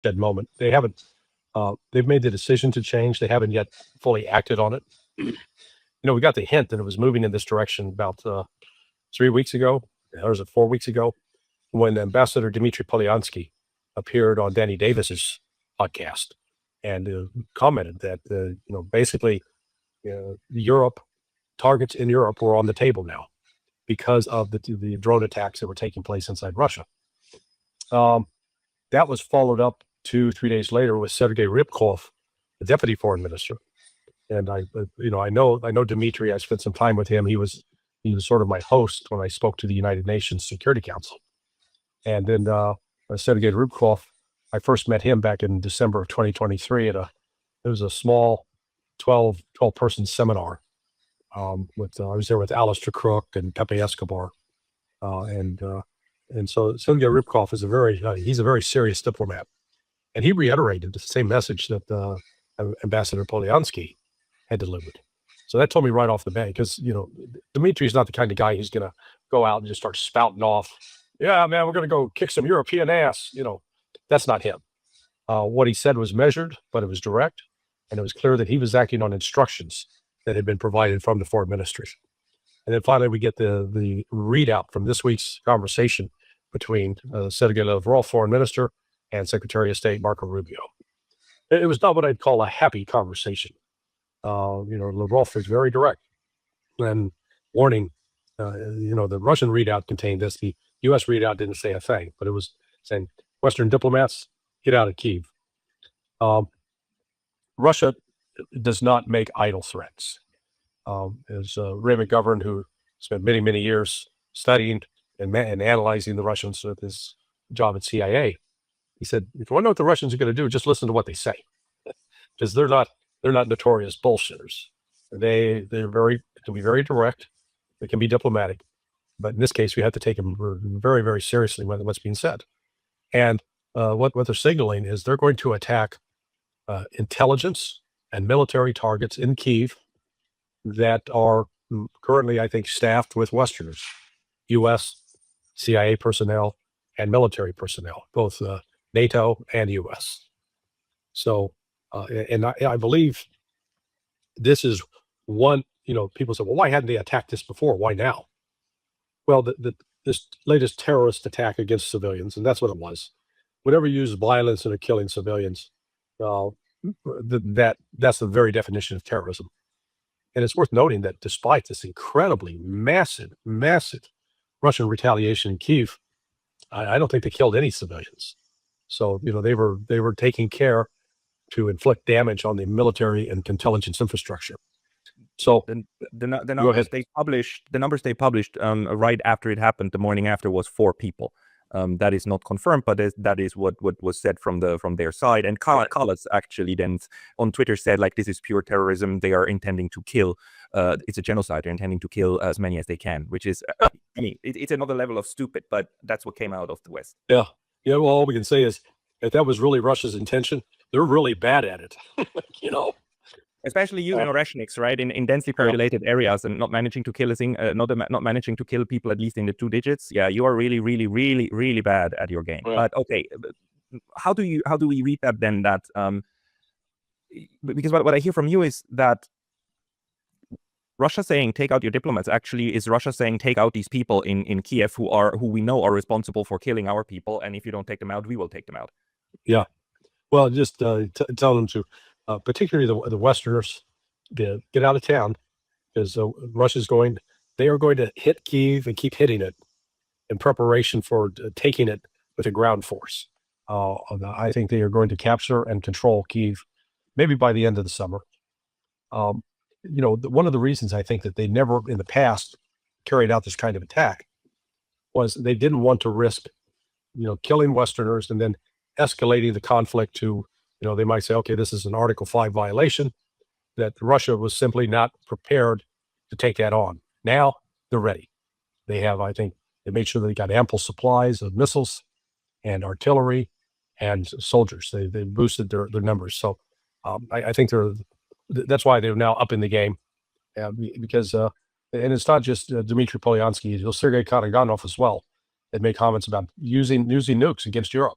watershed moment. They haven't. They've made the decision to change. They haven't yet fully acted on it. We got the hint that it was moving in this direction about 3 weeks ago, or was it 4 weeks ago, when Ambassador Dmitry Polyansky appeared on Danny Davis's podcast and commented that basically Europe targets in Europe were on the table now because of the drone attacks that were taking place inside Russia. That was followed up 2-3 days later with Sergei Rybkov, the deputy foreign minister. And I know Dmitry. I spent some time with him. He was sort of my host when I spoke to the United Nations Security Council. And then Sergei Rybkov, I first met him back in December of 2023 it was a small 12 person seminar. I was there with Alistair Crook and Pepe Escobar, and so Sergei Rybkov is he's a very serious diplomat, and he reiterated the same message that Ambassador Polyansky had delivered. So that told me right off the bat, because Dmitry is not the kind of guy who's going to go out and just start spouting off. Yeah, man, we're going to go kick some European ass. That's not him. What he said was measured, but it was direct, and it was clear that he was acting on instructions that had been provided from the foreign ministry. And then finally, we get the readout from this week's conversation between Sergei Lavrov, foreign minister, and Secretary of State Marco Rubio. It was not what I'd call a happy conversation. Lavrov is very direct and warning. The Russian readout contained this. The U.S. readout didn't say a thing, but it was saying, Western diplomats, get out of Kyiv. Russia does not make idle threats. As Ray McGovern, who spent many, many years studying and analyzing the Russians with his job at CIA, he said, if you want to know what the Russians are going to do, just listen to what they say, because they're not notorious bullshitters. They can be very direct. They can be diplomatic, but in this case, we have to take them very, very seriously what's being said. And what they're signaling is they're going to attack intelligence and military targets in Kyiv that are currently, I think, staffed with Westerners, U.S., CIA personnel, and military personnel, both NATO and U.S. So, and I believe this is one, people say, well, why hadn't they attacked this before? Why now? Well, this latest terrorist attack against civilians, and that's what it was. Whenever you use violence and killing civilians, that's the very definition of terrorism. And it's worth noting that despite this incredibly massive Russian retaliation in Kyiv, I don't think they killed any civilians. So, they were taking care to inflict damage on the military and intelligence infrastructure. So the numbers they published right after it happened, the morning after, was 4 people. That is not confirmed, but that is what was said from their side. And Kallas actually then on Twitter said, like, this is pure terrorism. They are intending to kill. It's a genocide. They're intending to kill as many as they can, which is, it's another level of stupid. But that's what came out of the West. Yeah. Well, all we can say is, if that was really Russia's intention, they're really bad at it. Especially you, Oreshniks, right, in densely populated areas, and not managing to kill a thing, not managing to kill people at least in the 2 digits. Yeah, you are really, really, really, really bad at your game. But okay, how do we read that then? That because what I hear from you is that Russia saying take out your diplomats actually is Russia saying take out these people in Kiev who we know are responsible for killing our people, and if you don't take them out, we will take them out. Yeah, well, just tell them to. Particularly the Westerners, to get out of town, because they are going to hit Kyiv and keep hitting it in preparation for taking it with a ground force. I think they are going to capture and control Kyiv maybe by the end of the summer. One of the reasons I think that they never in the past carried out this kind of attack was they didn't want to risk, killing Westerners and then escalating the conflict to, they might say, okay, this is an Article 5 violation, that Russia was simply not prepared to take that on. Now they're ready. They have, I think, they made sure they got ample supplies of missiles and artillery and soldiers. They boosted their numbers. So I think that's why they're now up in the game, because, and it's not just Dmitry Polyansky, Sergei Karaganov as well, that made comments about using nukes against Europe.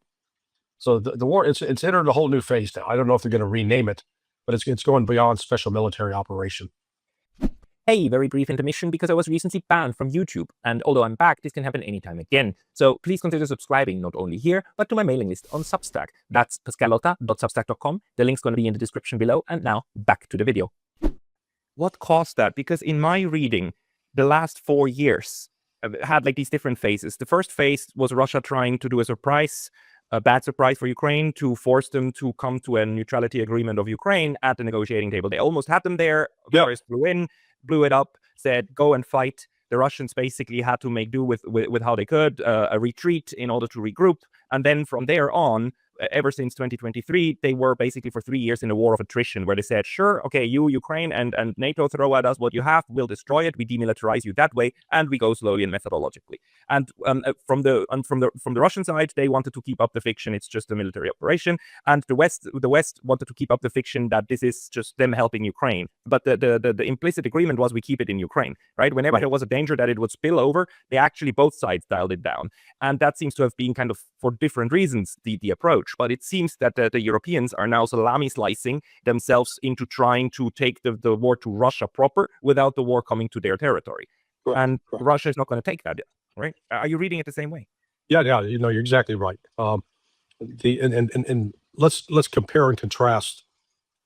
So the war, it's entered a whole new phase now. I don't know if they're going to rename it, but it's going beyond special military operation. Hey, very brief intermission because I was recently banned from YouTube, and although I'm back, this can happen anytime again. So please consider subscribing not only here, but to my mailing list on Substack. That's pascalotta.substack.com. The link's going to be in the description below, and now back to the video. What caused that? Because in my reading, the last 4 years had like these different phases. The first phase was Russia trying to do a bad surprise for Ukraine to force them to come to a neutrality agreement of Ukraine at the negotiating table. They almost had them there. Boris flew in, blew it up, said, go and fight. The Russians basically had to make do with how they could, a retreat in order to regroup. And then from there on, ever since 2023, they were basically for 3 years in a war of attrition where they said, sure, okay, you, Ukraine and NATO throw at us what you have, we'll destroy it, we demilitarize you that way, and we go slowly and methodologically. And from the Russian side, they wanted to keep up the fiction, it's just a military operation, and the West wanted to keep up the fiction that this is just them helping Ukraine. But the implicit agreement was we keep it in Ukraine, right? Whenever there was a danger that it would spill over, they actually both sides dialed it down. And that seems to have been kind of, for different reasons, the approach. But it seems that the Europeans are now salami slicing themselves into trying to take the war to Russia proper without the war coming to their territory. Correct. Russia is not going to take that, right? Are you reading it the same way? Yeah, you know, you're exactly right. Let's compare and contrast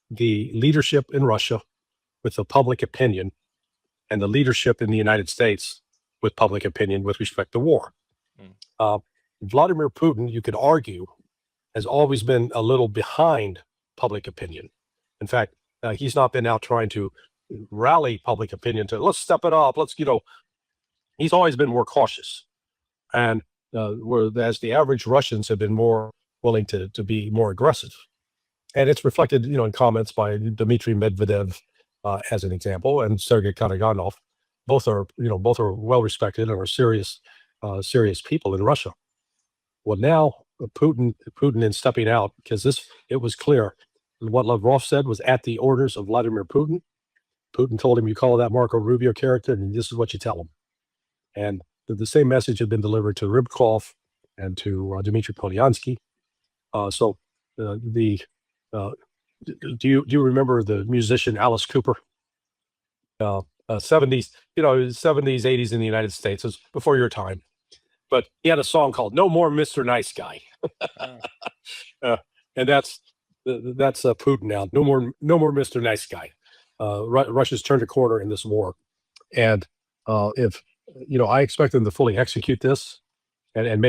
the leadership in Russia with the public opinion and the leadership in the United States with public opinion with respect to war. Vladimir Putin, you could argue, has always been a little behind public opinion. In fact, he's not been out trying to rally public opinion to let's step it up. He's always been more cautious. And whereas the average Russians have been more willing to be more aggressive. And it's reflected, you know, in comments by Dmitry Medvedev, as an example, and Sergei Kanaganov. Both are well respected and are serious people in Russia. Well, now Putin in stepping out, because it was clear what Lavrov said was at the orders of Vladimir Putin. Putin told him, you call that Marco Rubio character, and this is what you tell him. And the same message had been delivered to Rybkov and to Dmitry Polyansky. Do you remember the musician Alice Cooper? 70s, 70s, 80s in the United States. It was before your time. But he had a song called "No More Mr. Nice Guy," and that's Putin now. No more Mr. Nice Guy. Russia's turned a corner in this war, and if I expect them to fully execute this and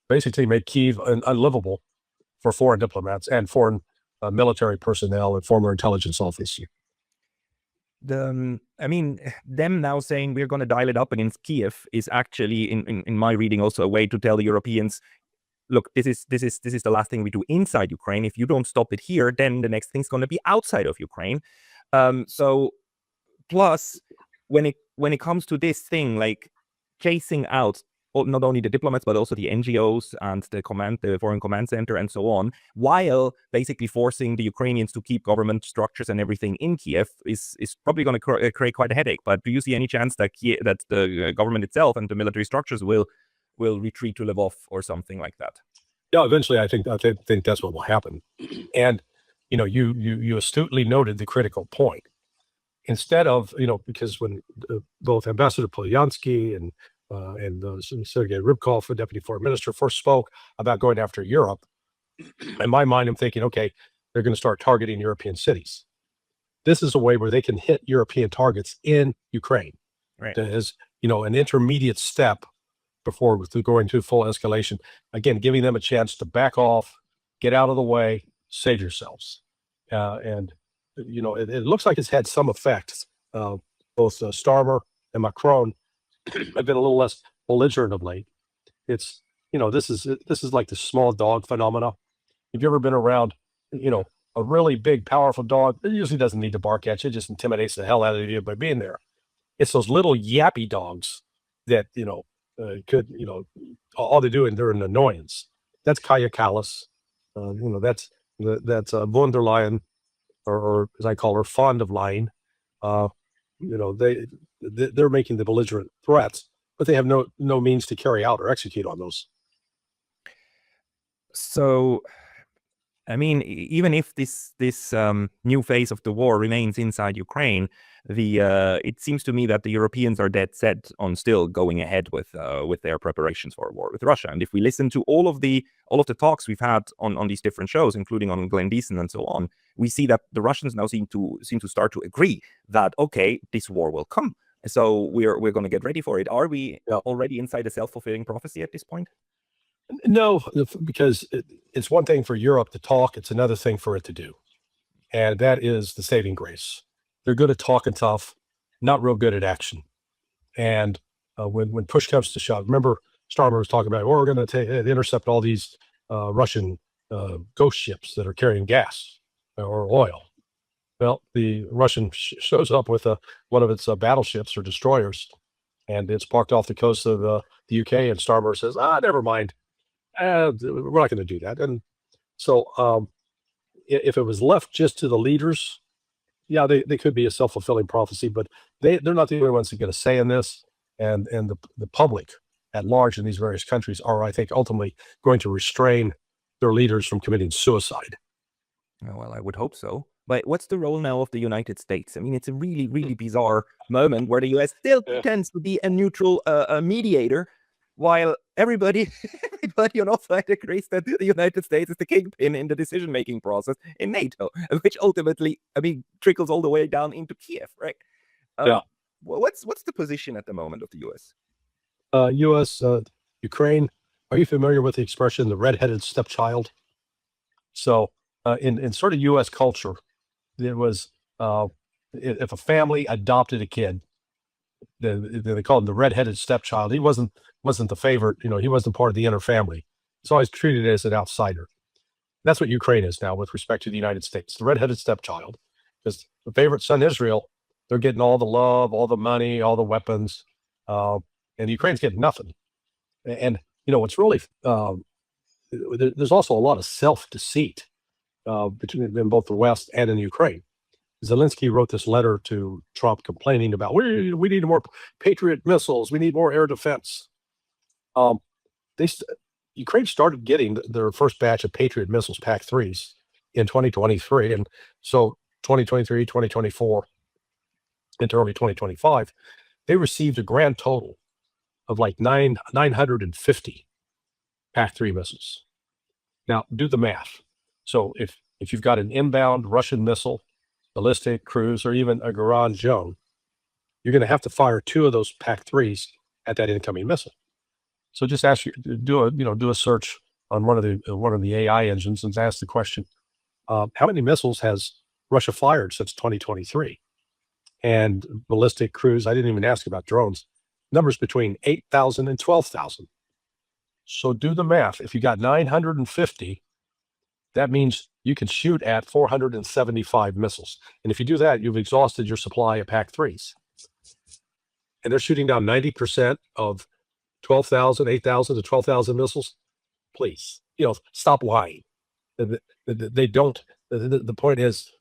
basically make Kyiv unlivable for foreign diplomats and foreign military personnel and former intelligence officers. Them now saying we're going to dial it up against Kiev is actually, in my reading, also a way to tell the Europeans, look, this is the last thing we do inside Ukraine. If you don't stop it here, then the next thing's going to be outside of Ukraine. So plus, when it comes to this thing, like chasing out not only the diplomats, but also the NGOs and the Foreign Command Center and so on, while basically forcing the Ukrainians to keep government structures and everything in Kiev is probably going to create quite a headache. But do you see any chance that the government itself and the military structures will retreat to Lvov or something like that? Yeah, eventually I think that's what will happen. And you astutely noted the critical point. Instead of, because when both Ambassador Polyansky and Sergei Rybkov, the deputy foreign minister, first spoke about going after Europe, in my mind, I'm thinking, okay, they're going to start targeting European cities. This is a way where they can hit European targets in Ukraine. Right. As an intermediate step before going to full escalation. Again, giving them a chance to back off, get out of the way, save yourselves. And it looks like it's had some effect. Both Starmer and Macron have been a little less belligerent of late. It's this is like the small dog phenomena. Have you ever been around a really big powerful dog? It usually doesn't need to bark at you, it just intimidates the hell out of you by being there. It's those little yappy dogs that could all they do and they're an annoyance. That's Kaya Kallas. That's von der Leyen, or as I call her, fond of lying. They're making the belligerent threats, but they have no means to carry out or execute on those. So I mean, even if this new phase of the war remains inside Ukraine, it seems to me that the Europeans are dead set on still going ahead with their preparations for a war with Russia. And if we listen to all of the talks we've had on these different shows, including on Glenn Beeson and so on, we see that the Russians now seem to start to agree that, okay, this war will come, so we're going to get ready for it. Are we already inside a self-fulfilling prophecy at this point? No, because it's one thing for Europe to talk, it's another thing for it to do. And that is the saving grace. They're good at talking tough, not real good at action. And when push comes to shove, remember Starmer was talking about, we're going to intercept all these Russian ghost ships that are carrying gas or oil. Well, the Russian shows up with one of its battleships or destroyers, and it's parked off the coast of the UK, and Starmer says, never mind. We're not going to do that. And so if it was left just to the leaders, yeah, they could be a self-fulfilling prophecy, but they're not the only ones that get a say in this. And the public at large in these various countries are, I think, ultimately going to restrain their leaders from committing suicide. Well, I would hope so. But what's the role now of the United States? I mean, it's a really, really bizarre moment where the US still pretends to be a neutral mediator, while everybody on all sides agrees that the United States is the kingpin in the decision-making process in NATO, which ultimately, I mean, trickles all the way down into Kiev, right? What's the position at the moment of the US? US, Ukraine. Are you familiar with the expression "the red-headed stepchild"? So, in sort of US culture, there was if a family adopted a kid, they called him the red-headed stepchild. He wasn't the favorite, he wasn't part of the inner family. He's always treated as an outsider. That's what Ukraine is now with respect to the United States, the red-headed stepchild. Because the favorite son, Israel, they're getting all the love, all the money, all the weapons, and Ukraine's getting nothing. And what's really there's also a lot of self-deceit between in both the West and in Ukraine. Zelensky wrote this letter to Trump complaining about we need more Patriot missiles, we need more air defense. Ukraine started getting their first batch of Patriot missiles, PAC-3s, in 2023, and so 2023, 2024, into early 2025, they received a grand total of like 950 PAC-3 missiles. Now, do the math. So if you've got an inbound Russian missile, ballistic, cruise, or even a Garand drone, you're going to have to fire 2 of those PAC-3s at that incoming missile. So just do a search on one of the AI engines and ask the question, how many missiles has Russia fired since 2023? And ballistic, cruise, I didn't even ask about drones, numbers between 8,000 and 12,000. So do the math. If you got 950, that means you can shoot at 475 missiles. And if you do that, you've exhausted your supply of PAC-3s. And they're shooting down 90% of 12,000, 8,000 to 12,000 missiles. Please, stop lying. They don't. The point is,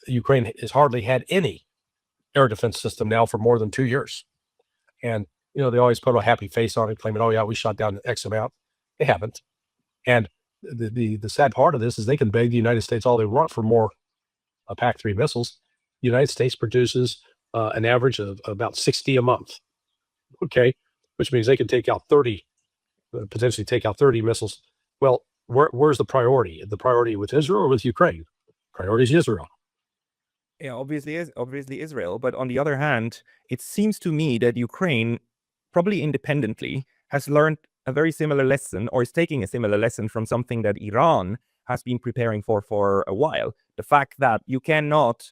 Ukraine has hardly had any air defense system now for more than 2 years. And, they always put a happy face on it, claiming, oh, yeah, we shot down X amount. They haven't. And the sad part of this is they can beg the United States all they want for more PAC-3 missiles. The United States produces an average of about 60 a month. Okay, which means they can take out 30, potentially take out 30 missiles. Well, where's the priority? The priority with Israel or with Ukraine? Priority is Israel. Yeah, obviously Israel. But on the other hand, it seems to me that Ukraine, probably independently, has learned a very similar lesson, or is taking a similar lesson from something that Iran has been preparing for a while. The fact that you cannot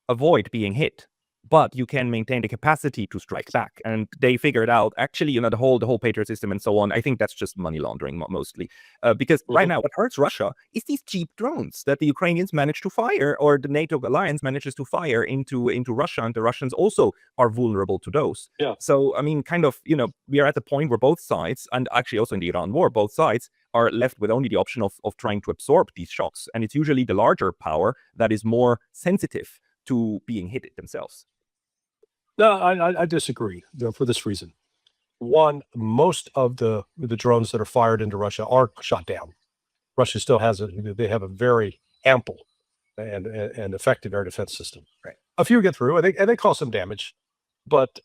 avoid being hit, but you can maintain the capacity to strike back. And they figured out, actually, the whole Patriot system and so on, I think that's just money laundering mostly. Because right now, what hurts Russia is these cheap drones that the Ukrainians manage to fire, or the NATO alliance manages to fire into Russia, and the Russians also are vulnerable to those. Yeah. So, I mean, kind of, we are at the point where both sides, and actually also in the Iran war, both sides are left with only the option of trying to absorb these shocks. And it's usually the larger power that is more sensitive to being hit themselves. No, I disagree for this reason. One, most of the drones that are fired into Russia are shot down. Russia still they have a very ample and effective air defense system. Right. A few get through, and they cause some damage, but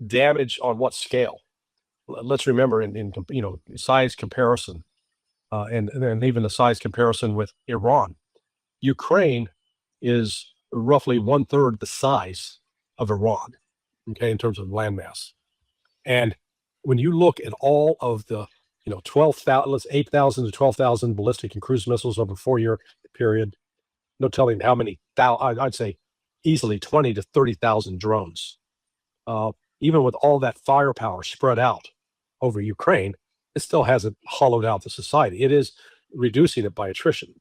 damage on what scale? Let's remember in size comparison, and even the size comparison with Iran. Ukraine is roughly 1/3 the size of Iran, okay, in terms of landmass. And when you look at all of the 8,000 to 12,000 ballistic and cruise missiles over a 4-year period, no telling how many I'd say easily 20 to 30,000 drones. Even with all that firepower spread out over Ukraine, it still hasn't hollowed out the society. It is reducing it by attrition.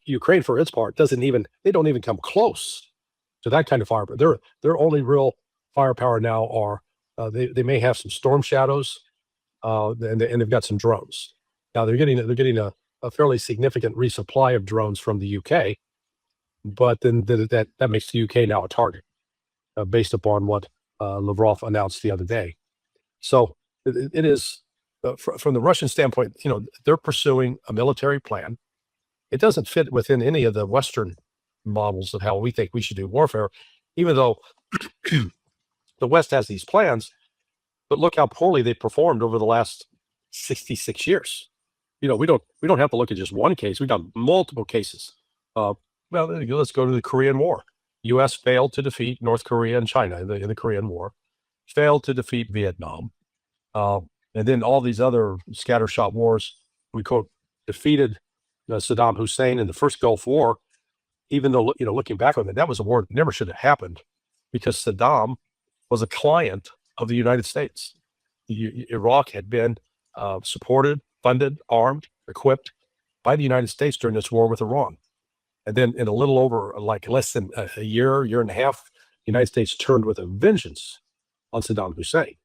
Ukraine, for its part, they don't even come close to that kind of firepower. Their only real firepower now are they may have some storm shadows, and they've got some drones. Now they're getting a fairly significant resupply of drones from the UK, but then that makes the UK now a target based upon what Lavrov announced the other day. So it is from the Russian standpoint, they're pursuing a military plan. It doesn't fit within any of the Western models of how we think we should do warfare, even though the West has these plans. But look how poorly they performed over the last 66 years. We don't have to look at just one case. We've got multiple cases. Well, let's go to the Korean War. U.S. failed to defeat North Korea and China in the Korean War, failed to defeat Vietnam, and then all these other scattershot wars. We defeated Saddam Hussein in the first Gulf War, even though looking back on it, that was a war that never should have happened, because Saddam was a client of the United States. Iraq had been supported, funded, armed, equipped by the United States during this war with Iran. And then in a little over less than a year and a half, the United States turned with a vengeance on Saddam Hussein.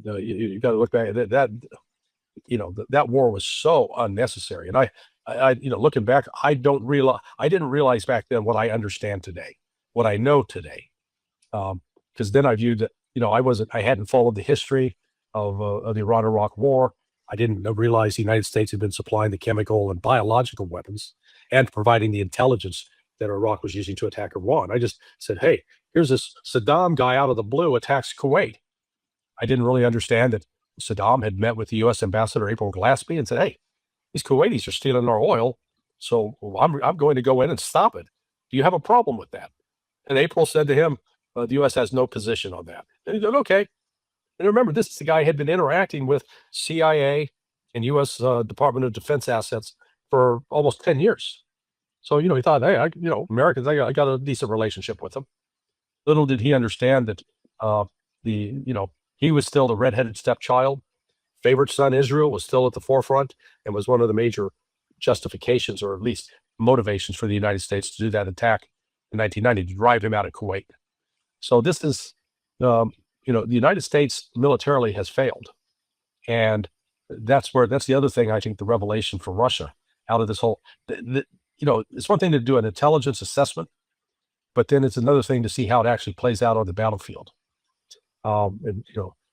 You got to look back at that. That war was so unnecessary. And I looking back, I didn't realize back then what I understand today, what I know today. Because then I viewed that, I hadn't followed the history of the Iran-Iraq War. I didn't realize the United States had been supplying the chemical and biological weapons and providing the intelligence that Iraq was using to attack Iran. I just said, hey, here's this Saddam guy out of the blue attacks Kuwait. I didn't really understand that Saddam had met with the U.S. ambassador, April Glaspie, and said, hey, these Kuwaitis are stealing our oil, so I'm going to go in and stop it. Do you have a problem with that? And April said to him, the U.S. has no position on that. And he said, okay. And remember, this is the guy who had been interacting with CIA and U.S. Department of Defense assets for almost 10 years. So, he thought, hey, Americans, I got a decent relationship with them. Little did he understand that he was still the redheaded stepchild. Favorite son, Israel, was still at the forefront and was one of the major justifications, or at least motivations, for the United States to do that attack in 1990 to drive him out of Kuwait. So this is, the United States militarily has failed. And that's the other thing, I think, the revelation for Russia out of this whole, it's one thing to do an intelligence assessment, but then it's another thing to see how it actually plays out on the battlefield.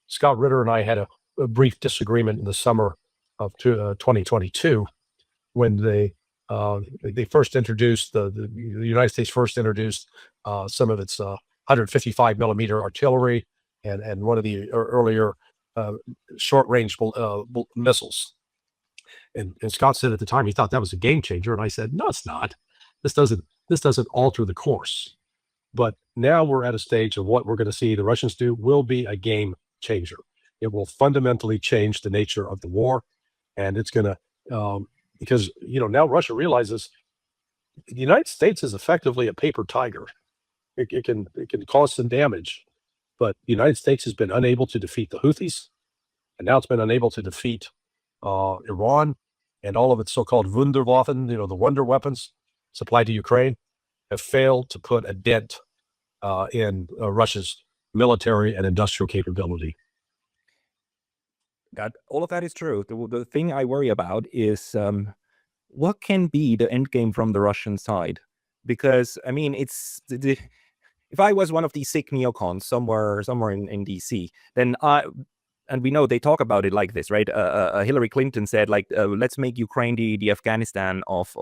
Scott Ritter and I had a brief disagreement in the summer of 2022 when they first introduced the United States first introduced some of its 155 millimeter artillery and one of the earlier short range missiles. And Scott said at the time he thought that was a game changer, and I said, no, it's not. This doesn't alter the course. But now we're at a stage of what we're going to see the Russians do will be a game changer. It will fundamentally change the nature of the war, and it's going to because now Russia realizes the United States is effectively a paper tiger. It can cause some damage, but the United States has been unable to defeat the Houthis, and now it's been unable to defeat Iran and all of its so-called Wunderwaffen, the wonder weapons supplied to Ukraine, have failed to put a dent in Russia's military and industrial capability. God, all of that is true. The thing I worry about is what can be the end game from the Russian side? Because, I mean, if I was one of these sick neocons somewhere in DC, then and we know they talk about it like this, right? Hillary Clinton said, like, let's make Ukraine the Afghanistan of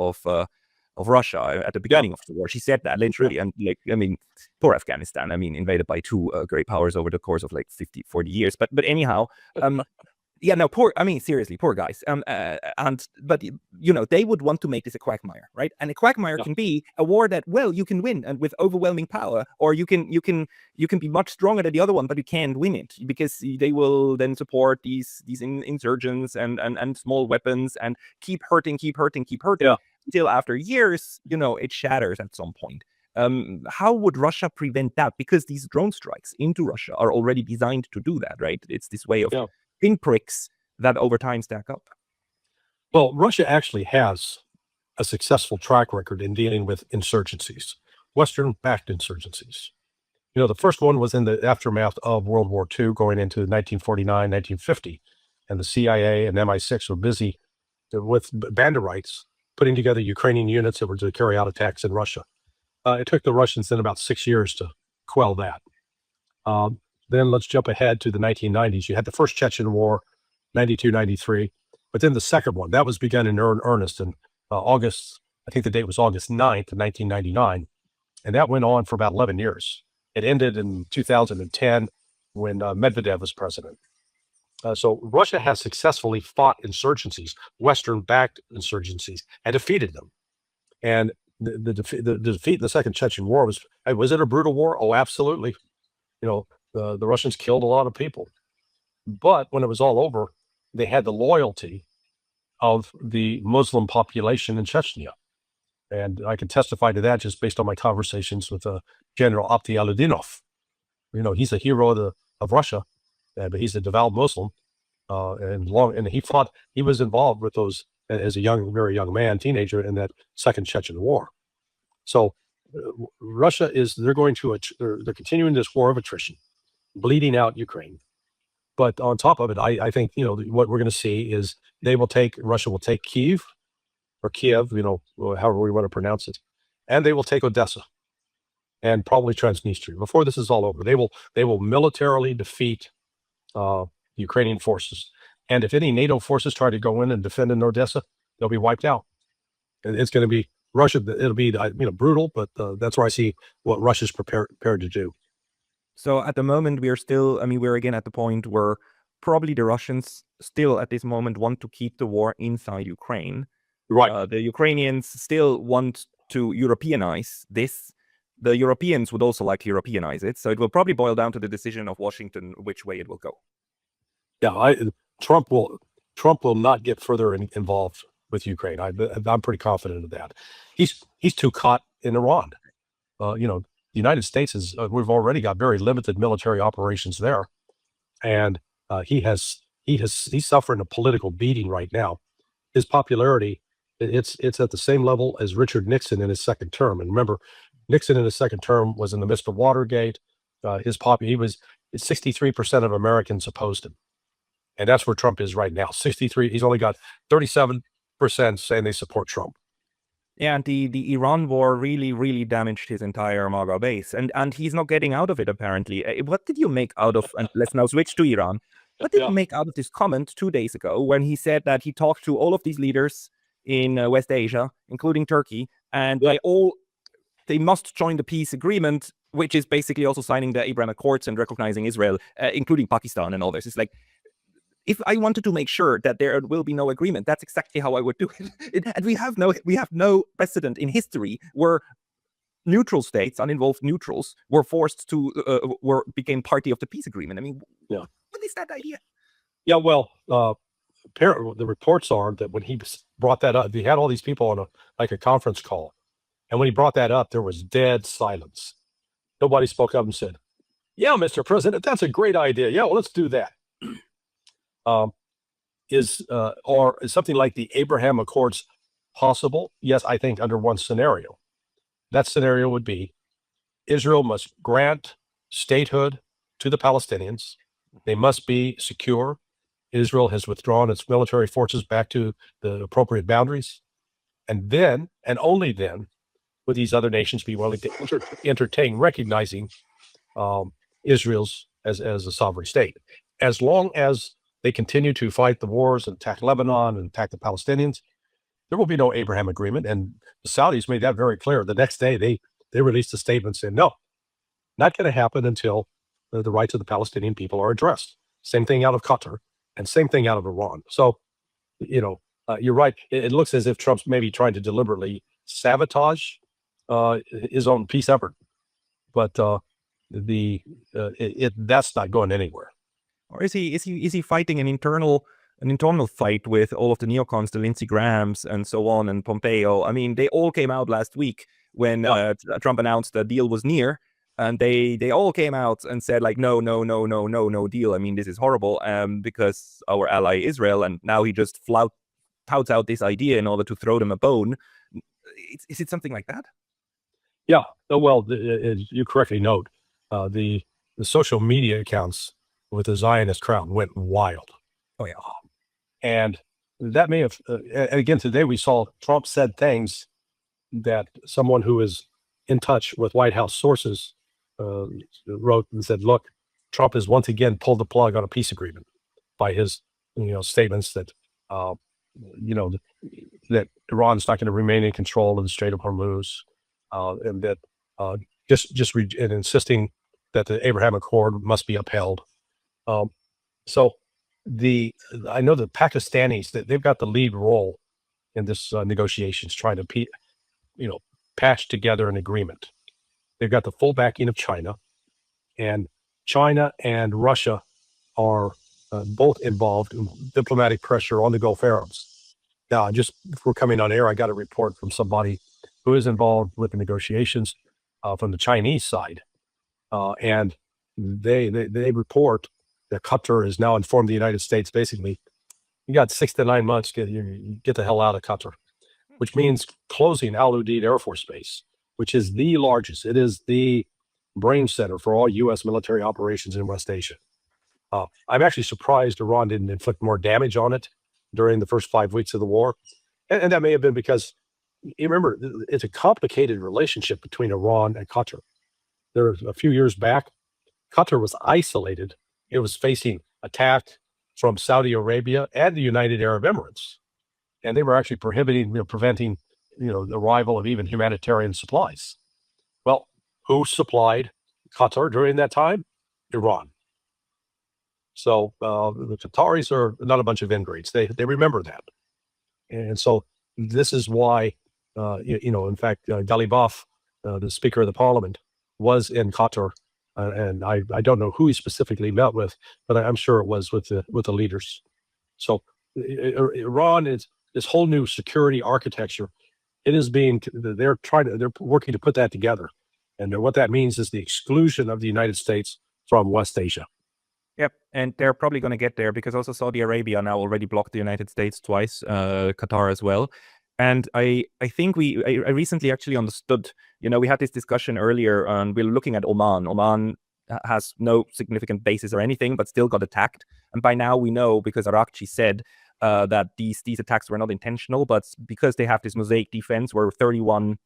Russia at the beginning of the war. She said that literally, and like, I mean, poor Afghanistan. I mean, invaded by two great powers over the course of like 40 years. But anyhow, yeah, no, poor. I mean, seriously, poor guys. But you know, they would want to make this a quagmire, right? And a quagmire can be a war that, well, you can win and with overwhelming power, or you can be much stronger than the other one, but you can't win it because they will then support these insurgents and small weapons and keep hurting. Yeah. Till after years, you know, it shatters at some point. How would Russia prevent that? Because these drone strikes into Russia are already designed to do that, right? It's this way of pinpricks that over time stack up. Well, Russia actually has a successful track record in dealing with insurgencies, Western-backed insurgencies. You know, the first one was in the aftermath of World War II, going into 1949, 1950, and the CIA and MI6 were busy with Banderites putting together Ukrainian units that were to carry out attacks in Russia. It took the Russians then about 6 years to quell that. Then let's jump ahead to the 1990s. You had the first Chechen War, 92, 93, but then the second one, that was begun in earnest in August, I think the date was August 9th, 1999, and that went on for about 11 years. It ended in 2010 when Medvedev was president. So Russia has successfully fought insurgencies, Western-backed insurgencies, and defeated them. And the defeat in the Second Chechen War was it a brutal war? Oh, absolutely. You know, the Russians killed a lot of people. But when it was all over, they had the loyalty of the Muslim population in Chechnya. And I can testify to that just based on my conversations with General Abdialudinov. You know, he's a hero of Russia, but he's a devout Muslim. And he was involved with those as a very young man, teenager, in that Second Chechen War. So Russia they're continuing this war of attrition, bleeding out Ukraine. But on top of it, I think, you know, what we're going to see is Russia will take Kiev, you know, however we want to pronounce it, and they will take Odessa and probably Transnistria before this is all over. They will militarily defeat Ukrainian forces. And if any NATO forces try to go in and defend in Odessa, they'll be wiped out. And it's going to be Russia. It'll be, you know, brutal, but that's where I see what Russia's prepared to do. So at the moment, we're again at the point where probably the Russians still at this moment want to keep the war inside Ukraine. Right. The Ukrainians still want to Europeanize this. The Europeans would also like to Europeanize it. So it will probably boil down to the decision of Washington which way it will go. Yeah, Trump will not get further involved with Ukraine. I'm pretty confident of that. He's too caught in Iran. You know, the United States we've already got very limited military operations there, and he's suffering a political beating right now. His popularity, it's at the same level as Richard Nixon in his second term. And remember, Nixon in his second term was in the midst of Watergate. 63% of Americans opposed him. And that's where Trump is right now. 63. He's only got 37% saying they support Trump. Yeah, and the Iran war really, really damaged his entire MAGA base. And he's not getting out of it, apparently. What did you make out of, and let's now switch to Iran. What did you make out of this comment 2 days ago when he said that he talked to all of these leaders in West Asia, including Turkey, and they must join the peace agreement, which is basically also signing the Abraham Accords and recognizing Israel, including Pakistan and all this. It's like, if I wanted to make sure that there will be no agreement, that's exactly how I would do it. And we have no precedent in history where neutral states, uninvolved neutrals, were forced to became party of the peace agreement. I mean, what is that idea? Yeah, well, apparently the reports are that when he brought that up, he had all these people on a conference call, and when he brought that up, there was dead silence. Nobody spoke up and said, "Yeah, Mr. President, that's a great idea. Yeah, well, let's do that." Is something like the Abraham Accords possible? Yes, I think under one scenario. That scenario would be Israel must grant statehood to the Palestinians. They must be secure. Israel has withdrawn its military forces back to the appropriate boundaries. And then, and only then, would these other nations be willing to entertain recognizing Israel's as a sovereign state. as long as they continue to fight the wars and attack Lebanon and attack the Palestinians, there will be no Abraham agreement. And the Saudis made that very clear. The next day, they released a statement saying, no, not going to happen until the rights of the Palestinian people are addressed. Same thing out of Qatar and same thing out of Iran. So, you're right. It looks as if Trump's maybe trying to deliberately sabotage his own peace effort, but that's not going anywhere. Or is he fighting an internal fight with all of the neocons, the Lindsey Grahams and so on, and Pompeo? I mean, they all came out last week when Trump announced the deal was near, and they all came out and said like, no deal. I mean, this is horrible, because our ally Israel, and now he just touts out this idea in order to throw them a bone. Is it something like that? Yeah. Well, you correctly note, the social media accounts with the Zionist crowd went wild. Oh yeah. And that may have, and again, today we saw Trump said things that someone who is in touch with White House sources wrote and said, look, Trump has once again pulled the plug on a peace agreement by his, statements that, that Iran's not going to remain in control of the Strait of Hormuz, and that and insisting that the Abraham Accord must be upheld. So I know the Pakistanis, that they've got the lead role in this negotiations, trying to patch together an agreement. They've got the full backing of China, and Russia are both involved in diplomatic pressure on the Gulf Arabs. Now, just before coming on air, I got a report from somebody who is involved with the negotiations from the Chinese side, and they report that Qatar has now informed the United States, basically, you got 6 to 9 months, get the hell out of Qatar, which means closing Al Udeid Air Force Base, which is the largest. It is the brain center for all U.S. military operations in West Asia. I'm actually surprised Iran didn't inflict more damage on it during the first 5 weeks of the war. And that may have been because, you remember, it's a complicated relationship between Iran and Qatar. There was a few years back, Qatar was isolated. It was facing attack from Saudi Arabia and the United Arab Emirates. And they were actually preventing, the arrival of even humanitarian supplies. Well, who supplied Qatar during that time? Iran. So the Qataris are not a bunch of ingrates. They remember that. And so this is why, in fact, Ghalibaf, the Speaker of the Parliament, was in Qatar. And I don't know who he specifically met with, but I'm sure it was with the leaders. So Iran is this whole new security architecture. They're working to put that together. And what that means is the exclusion of the United States from West Asia. Yep, and they're probably going to get there because also Saudi Arabia now already blocked the United States twice, Qatar as well. And I think I recently actually understood, we had this discussion earlier, and we were looking at Oman. Oman has no significant bases or anything, but still got attacked. And by now we know, because Arakchi said that these attacks were not intentional, but because they have this mosaic defense where 31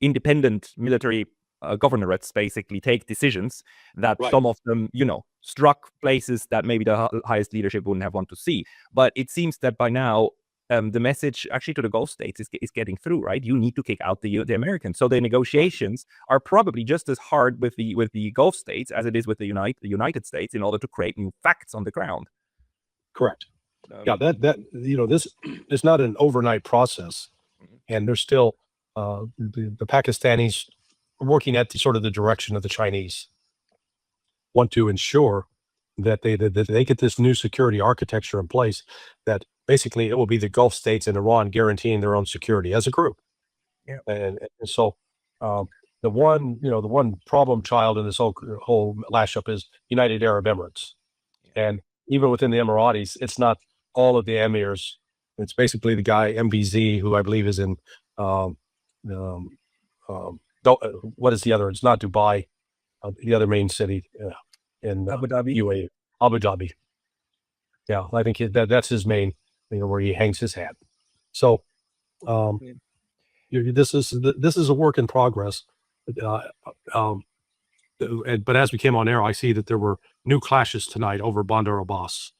independent military governorates basically take decisions that Right. Some of them, struck places that maybe the highest leadership wouldn't have wanted to see. But it seems that by now, the message actually to the Gulf states is getting through, right? You need to kick out the Americans. So the negotiations are probably just as hard with the Gulf states as it is with the United States in order to create new facts on the ground. Correct. Yeah, this is not an overnight process, and there's still the Pakistanis working at the direction of the Chinese, want to ensure that they get this new security architecture in place, that basically it will be the Gulf states and Iran guaranteeing their own security as a group. Yeah. And so the one problem child in this whole mashup is United Arab Emirates. And even within the Emiratis, it's not all of the emirs. It's basically the guy MBZ, who I believe is in what is the other? It's not Dubai, the other main city in Abu Dhabi. UAE, Abu Dhabi. Yeah, I think that's his main, where he hangs his hat. So this is a work in progress. But as we came on air, I see that there were new clashes tonight over Bandar Abbas.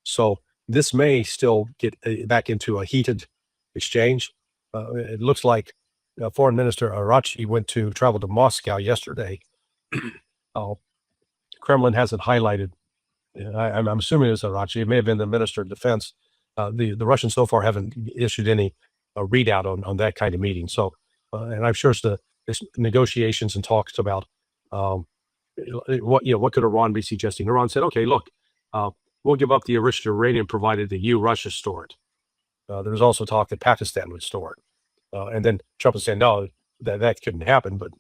So this may still get back into a heated exchange. It looks like Foreign Minister Arachi traveled to Moscow yesterday. Kremlin hasn't highlighted. I'm assuming it's Arachi. It may have been the Minister of Defense. The Russians so far haven't issued any readout on that kind of meeting. So, and I'm sure it's negotiations and talks about what could Iran be suggesting. Iran said, okay, look, we'll give up the enriched uranium provided that Russia store it. There was also talk that Pakistan would store it. And then Trump was saying, no, that couldn't happen. But,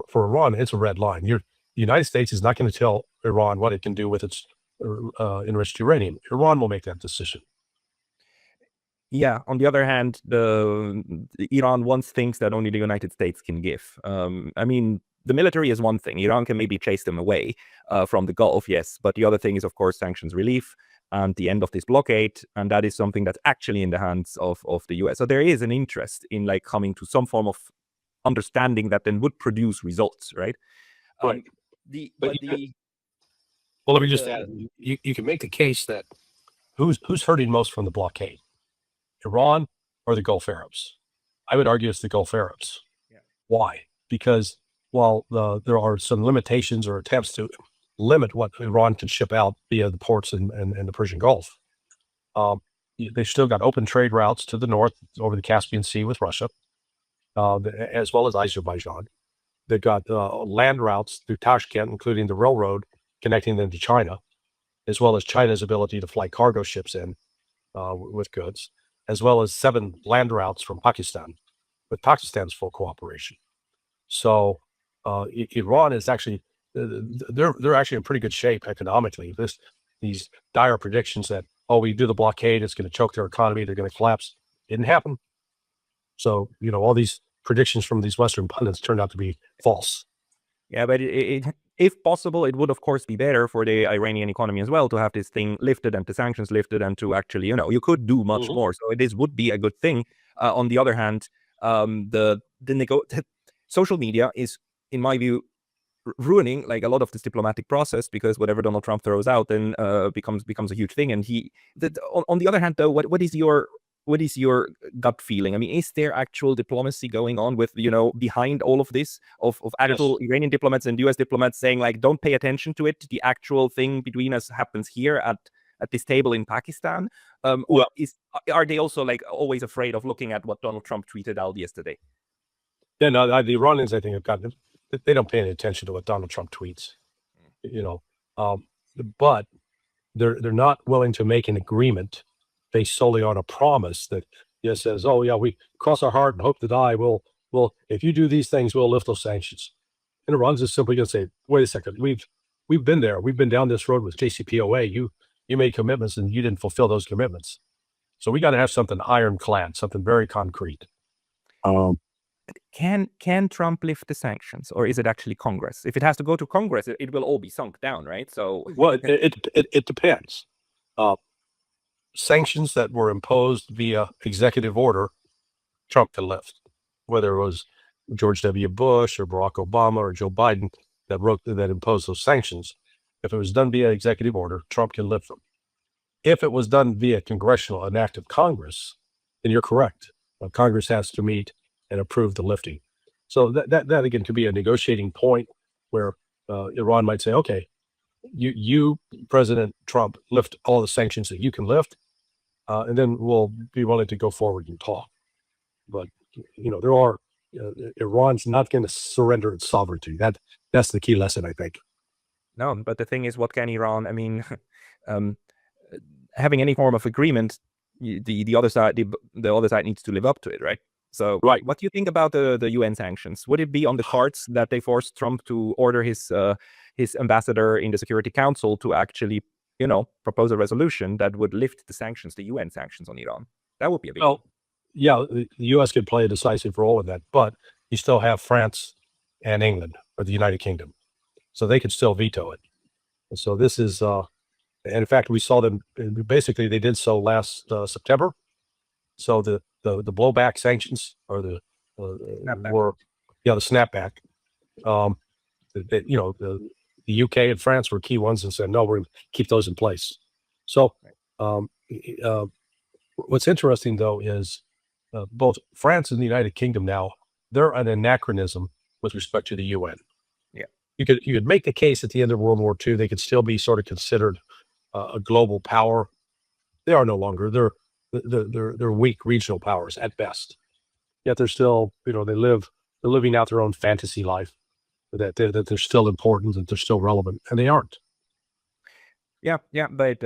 for Iran, it's a red line. The United States is not going to tell Iran what it can do with its enriched uranium. Iran will make that decision. Yeah. On the other hand, the Iran wants things that only the United States can give. I mean, the military is one thing. Iran can maybe chase them away from the Gulf, yes. But the other thing is, of course, sanctions relief and the end of this blockade. And that is something that's actually in the hands of the US. So there is an interest in coming to some form of understanding that then would produce results, right? Right. Well, let me just add, you can make the case that who's hurting most from the blockade, Iran or the Gulf Arabs? I would argue it's the Gulf Arabs. Yeah. Why? Because while there are some limitations or attempts to limit what Iran can ship out via the ports in the Persian Gulf, they've still got open trade routes to the north over the Caspian Sea with Russia, as well as Azerbaijan. They've got land routes through Tashkent, including the railroad connecting them to China, as well as China's ability to fly cargo ships in with goods, as well as 7 land routes from Pakistan, with Pakistan's full cooperation. So Iran is actually, they're actually in pretty good shape economically. These dire predictions that, we do the blockade, it's going to choke their economy, they're going to collapse, didn't happen. So, all these predictions from these Western pundits turned out to be false. Yeah, but if possible, it would, of course, be better for the Iranian economy as well to have this thing lifted and the sanctions lifted and to actually, you could do much more. So this would be a good thing. On the other hand, social media is, in my view, ruining a lot of this diplomatic process, because whatever Donald Trump throws out then becomes a huge thing. And on the other hand, though, what is your gut feeling? I mean, is there actual diplomacy going on with, behind all of this of actual Iranian diplomats and US diplomats saying don't pay attention to it? The actual thing between us happens here at this table in Pakistan. Or are they also always afraid of looking at what Donald Trump tweeted out yesterday? Yeah, no, the Iranians, I think, have gotten, they don't pay any attention to what Donald Trump tweets, but they're not willing to make an agreement based solely on a promise that says, we cross our heart and hope to die. We'll if you do these things, we'll lift those sanctions. And Iran's just simply going to say, wait a second, we've been there. We've been down this road with JCPOA. You made commitments and you didn't fulfill those commitments. So we got to have something ironclad, something very concrete. Can Trump lift the sanctions, or is it actually Congress? If it has to go to Congress, it will all be sunk down, right? So it depends. Sanctions that were imposed via executive order, Trump can lift. Whether it was George W. Bush or Barack Obama or Joe Biden that imposed those sanctions, if it was done via executive order, Trump can lift them. If it was done via an act of Congress, then you're correct. Congress has to meet and approve the lifting. So that again could be a negotiating point where Iran might say, okay, you President Trump, lift all the sanctions that you can lift, and then we'll be willing to go forward and talk. But Iran's not going to surrender its sovereignty. That's the key lesson, I think. No, but the thing is, what can Iran? I mean, having any form of agreement, the other side needs to live up to it, right? So, right. What do you think about the UN sanctions? Would it be on the cards that they forced Trump to order his ambassador in the Security Council to actually, propose a resolution that would lift the sanctions, the UN sanctions on Iran? That would be a big deal. Yeah, the U.S. could play a decisive role in that, but you still have France and England, or the United Kingdom, so they could still veto it. And so this is, and in fact, we saw them. Basically, they did so last September. So the blowback sanctions, or the snapback. The snapback. The The UK and France were key ones and said, no, we're going to keep those in place. So what's interesting, though, is both France and the United Kingdom now, they're an anachronism with respect to the UN. Yeah. You could make the case at the end of World War II, they could still be sort of considered a global power. They are no longer. They're weak regional powers at best. Yet they're still, they're living out their own fantasy life, that they're still important, that they're still relevant, and they aren't. Yeah, but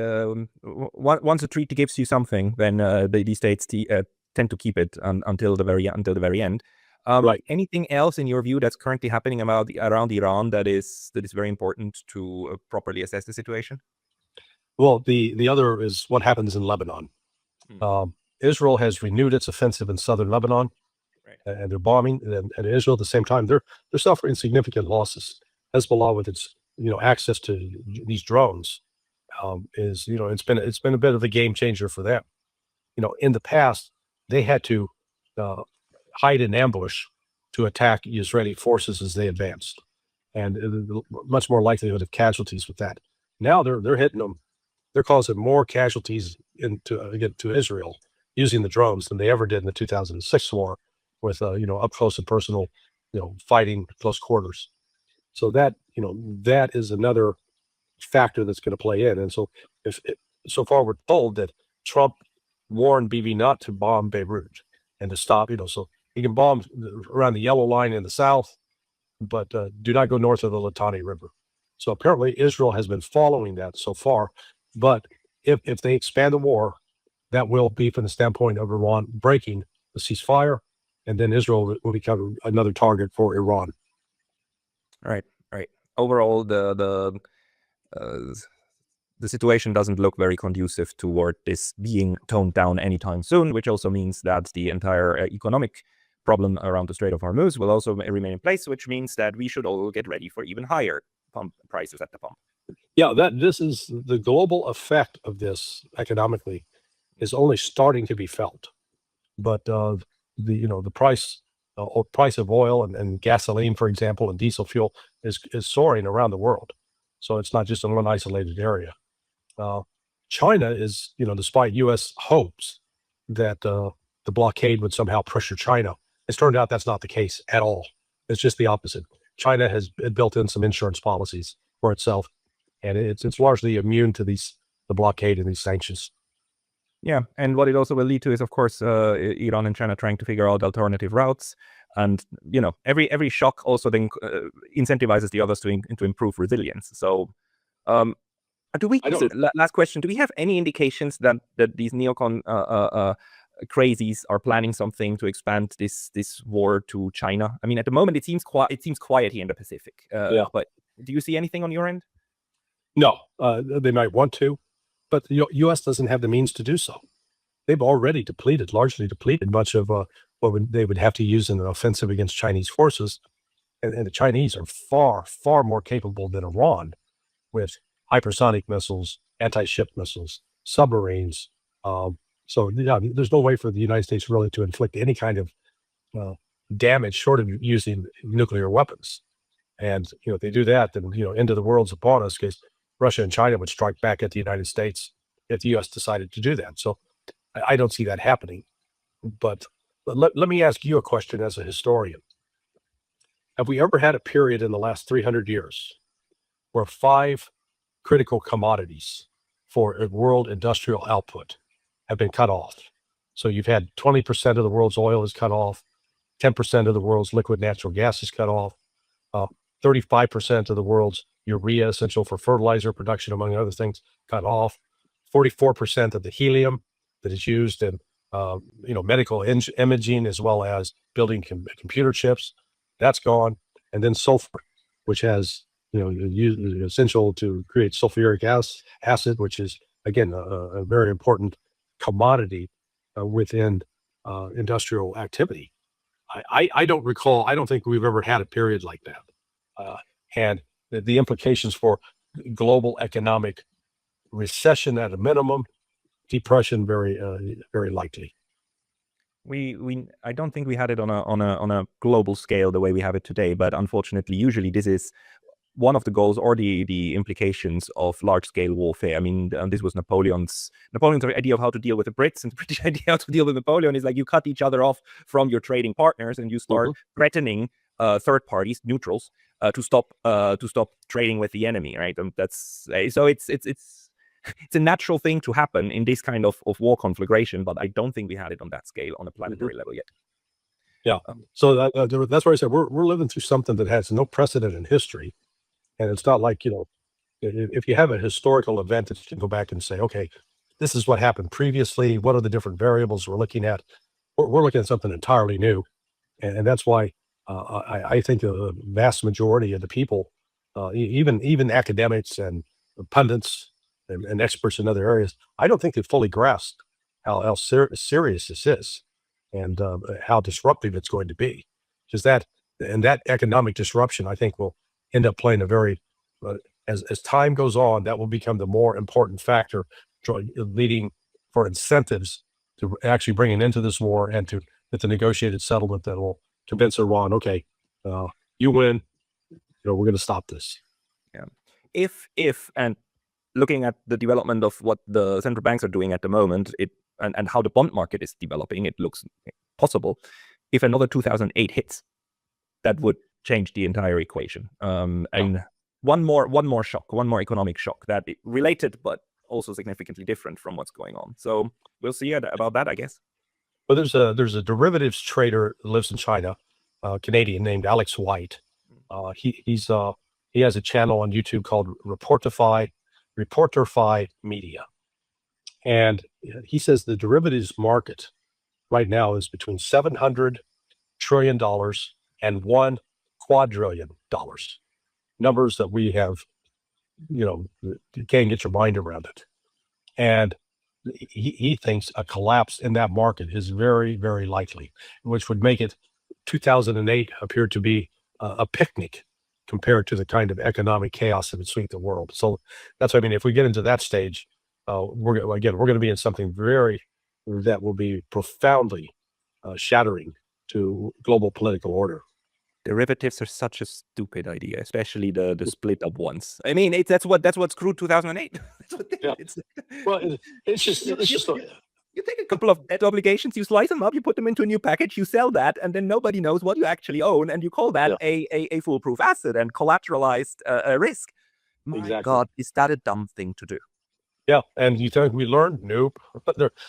once a treaty gives you something, then the states tend to keep it until the very end. Right. Anything else in your view that's currently happening around Iran that is very important to properly assess the situation? Well, the other is what happens in Lebanon. Israel has renewed its offensive in southern Lebanon, right, and they're bombing. And Israel at the same time, they're suffering significant losses. Hezbollah, with its access to these drones, is it's been a bit of a game changer for them. In the past, they had to hide in ambush to attack Israeli forces as they advanced, and much more likelihood of casualties with that. Now they're hitting them. They're causing more casualties to Israel using the drones than they ever did in the 2006 war, with up close and personal, fighting close quarters. So that is another factor that's going to play in. And so so far we're told that Trump warned Bibi not to bomb Beirut and to stop, so he can bomb around the yellow line in the south, but do not go north of the Litani River. So apparently Israel has been following that so far, but if they expand the war, that will be from the standpoint of Iran breaking the ceasefire, and then Israel will become another target for Iran. Right. Overall, the situation doesn't look very conducive toward this being toned down anytime soon, which also means that the entire economic problem around the Strait of Hormuz will also remain in place, which means that we should all get ready for even higher pump prices at the pump. Yeah, this is the global effect of this economically is only starting to be felt, but the price of oil and gasoline, for example, and diesel fuel is soaring around the world. So it's not just in one isolated area. China is, despite U.S. hopes that the blockade would somehow pressure China, it's turned out that's not the case at all. It's just the opposite. China has built in some insurance policies for itself, and it's largely immune to the blockade and these sanctions. Yeah, and what it also will lead to is, of course, Iran and China trying to figure out alternative routes, and every shock also then incentivizes the others to improve resilience. So, last question: do we have any indications that these neocon crazies are planning something to expand this war to China? I mean, at the moment it seems quiet here in the Pacific. But do you see anything on your end? No, they might want to, but the U.S. doesn't have the means to do so. They've already largely depleted much of what they would have to use in an offensive against Chinese forces. And the Chinese are far, far more capable than Iran with hypersonic missiles, anti-ship missiles, submarines. So there's no way for the United States really to inflict any kind of damage short of using nuclear weapons. And if they do that, then end of the world's upon us, because Russia and China would strike back at the United States if the U.S. decided to do that. So I don't see that happening. But let me ask you a question as a historian. Have we ever had a period in the last 300 years where 5 critical commodities for world industrial output have been cut off? So you've had 20% of the world's oil is cut off, 10% of the world's liquid natural gas is cut off, 35% of the world's urea, essential for fertilizer production, among other things, cut off, 44% of the helium that is used in medical imaging as well as building computer chips, that's gone. And then sulfur, which has essential to create sulfuric acid, which is again a very important commodity within industrial activity. I don't think we've ever had a period like that, and the implications for global economic recession at a minimum, depression very likely. I don't think we had it on a global scale the way we have it today, but unfortunately, usually this is one of the goals or the implications of large-scale warfare. I mean, this was Napoleon's idea of how to deal with the Brits, and the British idea how to deal with Napoleon is like you cut each other off from your trading partners and you start threatening third parties, neutrals, to stop trading with the enemy, right? That's so it's a natural thing to happen in this kind of war conflagration, but I don't think we had it on that scale on a planetary level yet. Yeah. So that's where I said we're living through something that has no precedent in history. And it's not like, if you have a historical event that you can go back and say, okay, this is what happened previously. What are the different variables we're looking at? We're looking at something entirely new. And that's why I think the vast majority of the people, even academics and pundits and experts in other areas, I don't think they've fully grasped how serious this is and how disruptive it's going to be. Just that, and that economic disruption, I think, will end up playing a very, as time goes on, that will become the more important factor, leading for incentives to actually bring an end to this war and to get the negotiated settlement that will convince Iran, okay, you win, we're going to stop this. Yeah. If and looking at the development of what the central banks are doing at the moment, and how the bond market is developing, it looks possible. If another 2008 hits, that would change the entire equation. And one more shock, one more economic shock that related, but also significantly different from what's going on. So we'll see about that, I guess. Well, there's a derivatives trader that lives in China, Canadian, named Alex White. He has a channel on YouTube called Reportify Media, and he says the derivatives market right now is between $700 trillion and $1 quadrillion. Numbers that we have, you can't get your mind around it. And he thinks a collapse in that market is very, very likely, which would make it 2008 appear to be a picnic compared to the kind of economic chaos that would sweep the world. So that's what I mean. If we get into that stage, we're going to be in something that will be profoundly shattering to global political order. Derivatives are such a stupid idea, especially the split up ones. I mean, that's what screwed 2008. Well, it's just you take a couple of debt obligations, you slice them up, you put them into a new package, you sell that, and then nobody knows what you actually own, and you call that a foolproof asset and collateralized risk. My God, is that a dumb thing to do? Yeah, and you think we learned? Nope.